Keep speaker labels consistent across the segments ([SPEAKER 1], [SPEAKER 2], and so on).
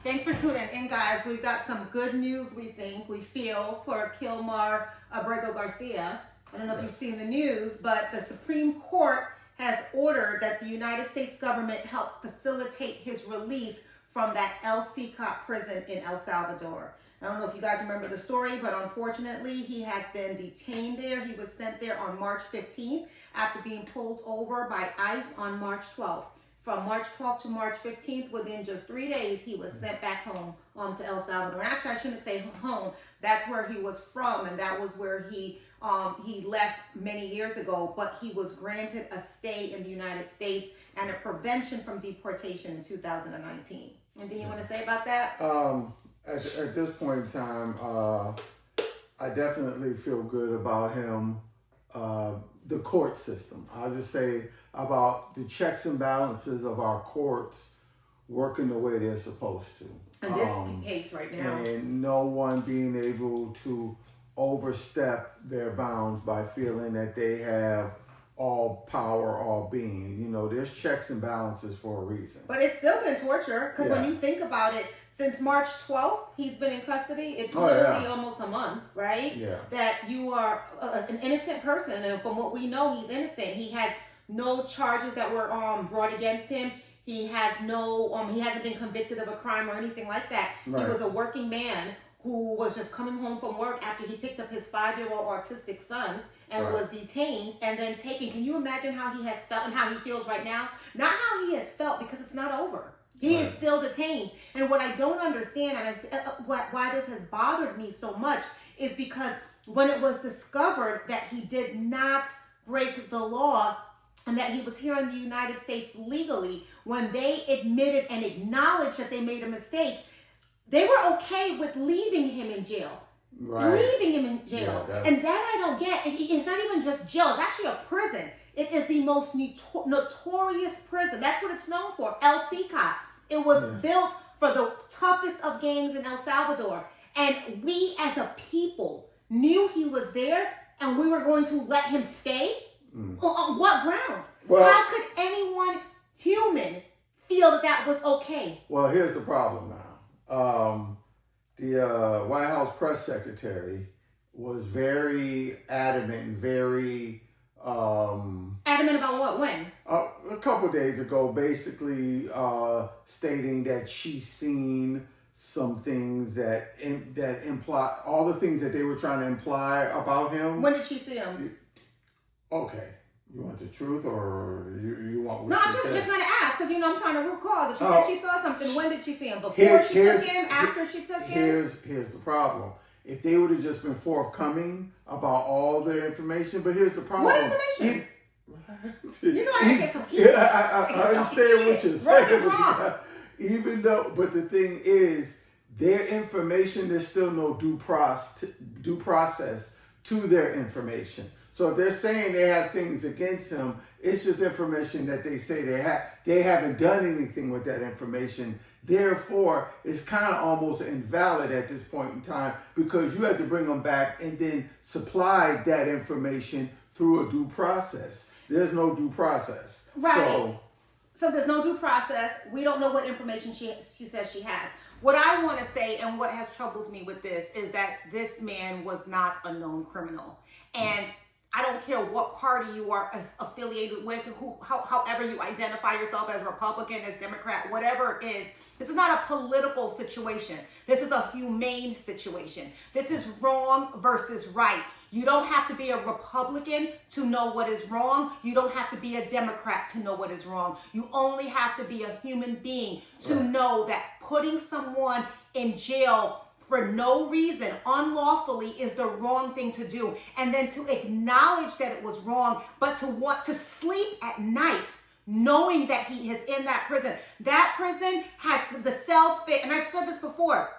[SPEAKER 1] Thanks for tuning in, guys. We've got some good news, we feel, for Kilmar Armando Garcia. I don't know if you've seen the news, but the Supreme Court has ordered that the United States government help facilitate his release from that CECOT prison in El Salvador. I don't know if you guys remember the story, but unfortunately, he has been detained there. He was sent there on March 15th after being pulled over by ICE on March 12th. From March 12th to March 15th, within just 3 days, he was sent back home to El Salvador. And actually, I shouldn't say home. That's where he was from, and that was where he left many years ago. But he was granted a stay in the United States and a prevention from deportation in 2019. Anything you want to say about that?
[SPEAKER 2] At this point in time, I definitely feel good about him. The court system. I'll just say about the checks and balances of our courts working the way they're supposed to.
[SPEAKER 1] In this case right now.
[SPEAKER 2] And no one being able to overstep their bounds by feeling that they have all power, all being. You know, there's checks and balances for a reason.
[SPEAKER 1] But it's still been torture, because when you think about it, since March 12th, he's been in custody. It's literally almost a month, right?
[SPEAKER 2] Yeah. That
[SPEAKER 1] you are an innocent person, and from what we know, he's innocent. He has no charges that were brought against him. He has no, he hasn't been convicted of a crime or anything like that. Right. He was a working man who was just coming home from work after he picked up his 5-year-old autistic son and was detained and then taken. Can you imagine how he has felt and how he feels right now? Not how he has felt, because it's not over. He is still detained. And what I don't understand, and why this has bothered me so much, is because when it was discovered that he did not break the law and that he was here in the United States legally, when they admitted and acknowledged that they made a mistake, they were okay with leaving him in jail. Leaving him in jail. Yeah, and that I don't get. It's not even just jail. It's actually a prison. It is the most notorious prison. That's what it's known for, CECOT. It was built for the toughest of gangs in El Salvador. And we as a people knew he was there, and we were going to let him stay? On what grounds? Well, how could anyone human feel that that was okay?
[SPEAKER 2] Well, here's the problem now. The White House press secretary was very adamant and very...
[SPEAKER 1] adamant about what? When?
[SPEAKER 2] A couple of days ago, basically stating that she's seen some things that imply all the things that they were trying to imply about him.
[SPEAKER 1] When did she see him?
[SPEAKER 2] Okay, you want the truth, or you want?
[SPEAKER 1] No, I'm just trying to ask, because I'm trying to root cause. If she said she saw something, when did she see him? Before she took him? After she took him?
[SPEAKER 2] Here's the problem. If they would have just been forthcoming about all the information, but here's the problem.
[SPEAKER 1] What information? I get some pieces.
[SPEAKER 2] I understand what you're saying. Even though, but the thing is, their information, there's still no due process to their information. So if they're saying they have things against him, it's just information that they say they have. They haven't done anything with that information. Therefore, it's kind of almost invalid at this point in time, because you have to bring them back and then supply that information through a due process. There's no due process.
[SPEAKER 1] Right. So there's no due process. We don't know what information she says she has. What I want to say, and what has troubled me with this, is that this man was not a known criminal. And I don't care what party you are affiliated with, however you identify yourself, as Republican, as Democrat, whatever it is. This is not a political situation. This is a humane situation. This is wrong versus right. You don't have to be a Republican to know what is wrong. You don't have to be a Democrat to know what is wrong. You only have to be a human being to know that putting someone in jail for no reason, unlawfully, is the wrong thing to do. And then to acknowledge that it was wrong, but to want to sleep at night knowing that he is in that prison. That prison has the cells fit, and I've said this before,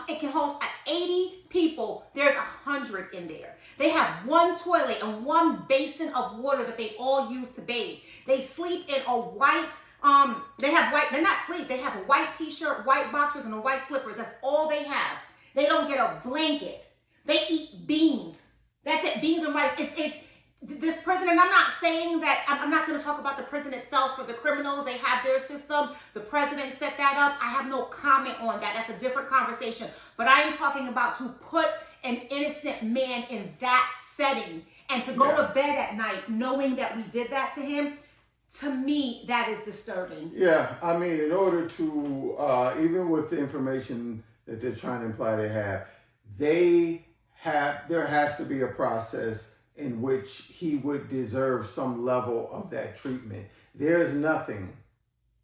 [SPEAKER 1] it can hold 80 people. There's 100 in there. They have one toilet and one basin of water that they all use to bathe. They sleep in a white, they're not sleep, they have a white t-shirt, white boxers, and a white slippers. That's all they have. They don't get a blanket. They eat beans. That's it, beans and rice. It's this prison, and I'm not saying that, I'm not going to talk about the prison itself. For the criminals, they have their system. The president set that up. I have no comment on that. That's a different conversation. But I am talking about to put an innocent man in that setting and to go to bed at night knowing that we did that to him. To me, that is disturbing.
[SPEAKER 2] Yeah, I mean, in order to, even with the information that they're trying to imply there has to be a process in which he would deserve some level of that treatment. There's nothing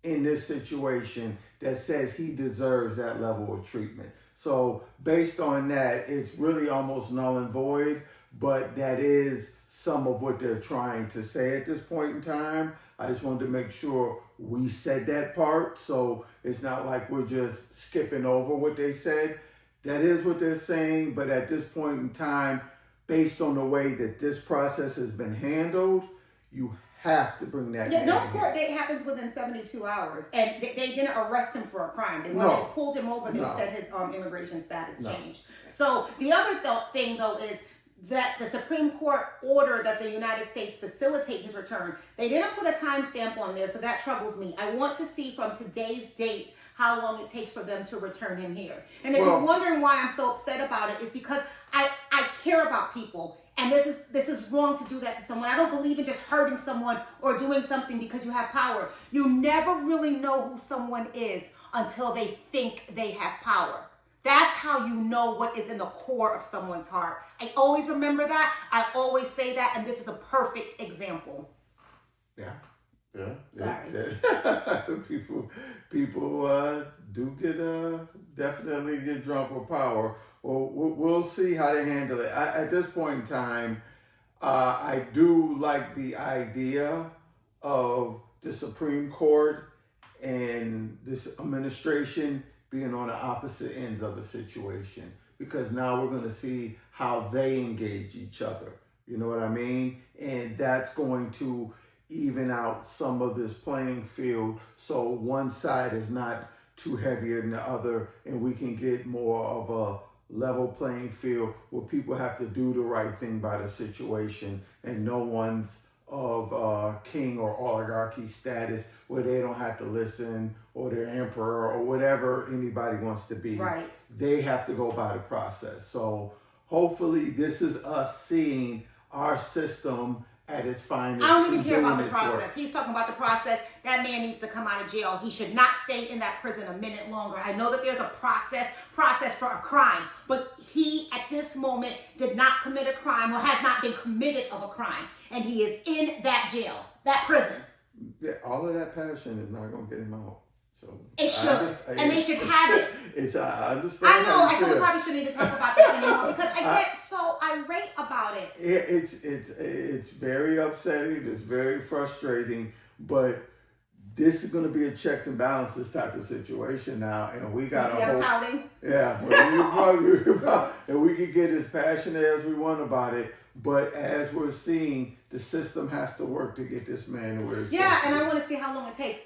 [SPEAKER 2] in this situation that says he deserves that level of treatment. So based on that, it's really almost null and void, but that is some of what they're trying to say at this point in time. I just wanted to make sure we said that part, so it's not like we're just skipping over what they said. That is what they're saying, but at this point in time, based on the way that this process has been handled, you have to bring that.
[SPEAKER 1] Yeah, no court date happens within 72 hours, and they didn't arrest him for a crime. When they pulled him over, they said his immigration status changed. So the other thing, though, is that the Supreme Court ordered that the United States facilitate his return. They didn't put a timestamp on there, so that troubles me. I want to see from today's date how long it takes for them to return him here. And if you're wondering why I'm so upset about it, it's because I care about people. And this is wrong to do that to someone. I don't believe in just hurting someone or doing something because you have power. You never really know who someone is until they think they have power. That's how you know what is in the core of someone's heart. I always remember that. I always say that, and this is a perfect example.
[SPEAKER 2] Yeah.
[SPEAKER 1] Sorry.
[SPEAKER 2] People do definitely get drunk with power. Well, we'll see how they handle it. At this point in time, I do like the idea of the Supreme Court and this administration being on the opposite ends of the situation, because now we're going to see how they engage each other. You know what I mean? And that's going to even out some of this playing field, so one side is not too heavier than the other, and we can get more of a level playing field where people have to do the right thing by the situation, and no one's of king or oligarchy status where they don't have to listen, or their emperor or whatever anybody wants to be.
[SPEAKER 1] Right.
[SPEAKER 2] They have to go by the process. So hopefully this is us seeing our system at its finest.
[SPEAKER 1] I don't even care about the process. He's talking about the process. That man needs to come out of jail. He should not stay in that prison a minute longer. I know that there's a process for a crime, but he at this moment did not commit a crime or has not been committed of a crime, and he is in that jail, that prison.
[SPEAKER 2] Yeah, all of that passion is not going to get him out. So
[SPEAKER 1] it should, and they should have it.
[SPEAKER 2] I understand.
[SPEAKER 1] I know. I said we probably shouldn't even talk about this anymore because I get so irate about it.
[SPEAKER 2] It's very upsetting. It's very frustrating. But this is going to be a checks and balances type of situation now, and we got to hope. Yeah, and we can get as passionate as we want about it. But as we're seeing, the system has to work to get this man to where he's
[SPEAKER 1] and I want to see how long it takes.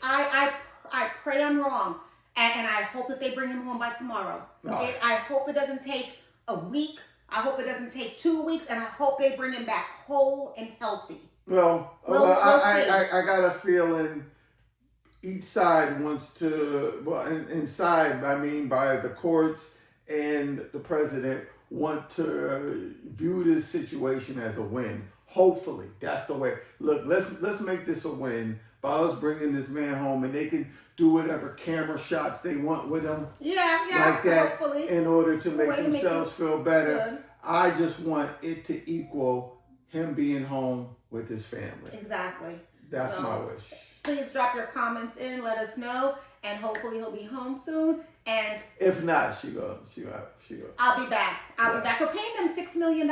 [SPEAKER 1] I pray I'm wrong, and I hope that they bring him home by tomorrow.
[SPEAKER 2] No.
[SPEAKER 1] I hope it doesn't take a week. I hope it doesn't take 2 weeks, and I hope they bring him back whole and healthy.
[SPEAKER 2] Well, I got a feeling each side wants to, inside, I mean, by the courts and the president want to view this situation as a win. Hopefully, that's the way. Look, let's make this a win by us bringing this man home, and they can do whatever camera shots they want with him. Like that, hopefully, in order to make themselves feel better. Good. I just want it to equal him being home with his family.
[SPEAKER 1] Exactly.
[SPEAKER 2] That's my wish.
[SPEAKER 1] Please drop your comments in, let us know, and hopefully he'll be home soon. And
[SPEAKER 2] if not, she go.
[SPEAKER 1] I'll be back. I'll be back. We're paying them $6 million.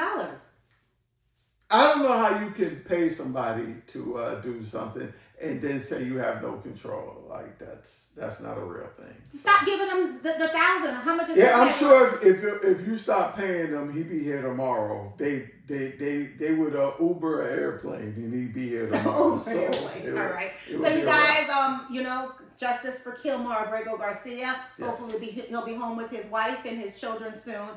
[SPEAKER 2] I don't know how you can pay somebody to do something and then say you have no control. Like that's not a real thing.
[SPEAKER 1] Stop giving them the $1,000. How much is it?
[SPEAKER 2] Yeah, I'm sure if you stop paying them, he'd be here tomorrow. They would Uber an airplane and he'd be here tomorrow.
[SPEAKER 1] All right. So you guys, justice for Kilmar Armando Garcia. Yes. Hopefully he'll be home with his wife and his children soon.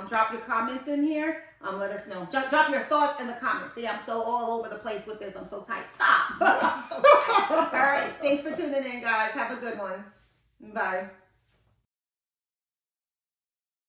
[SPEAKER 1] Drop your comments in here. Let us know. Drop your thoughts in the comments. See, I'm so all over the place with this. I'm so tight. Stop. I'm so tight. All right. Thanks for tuning in, guys. Have a good one. Bye.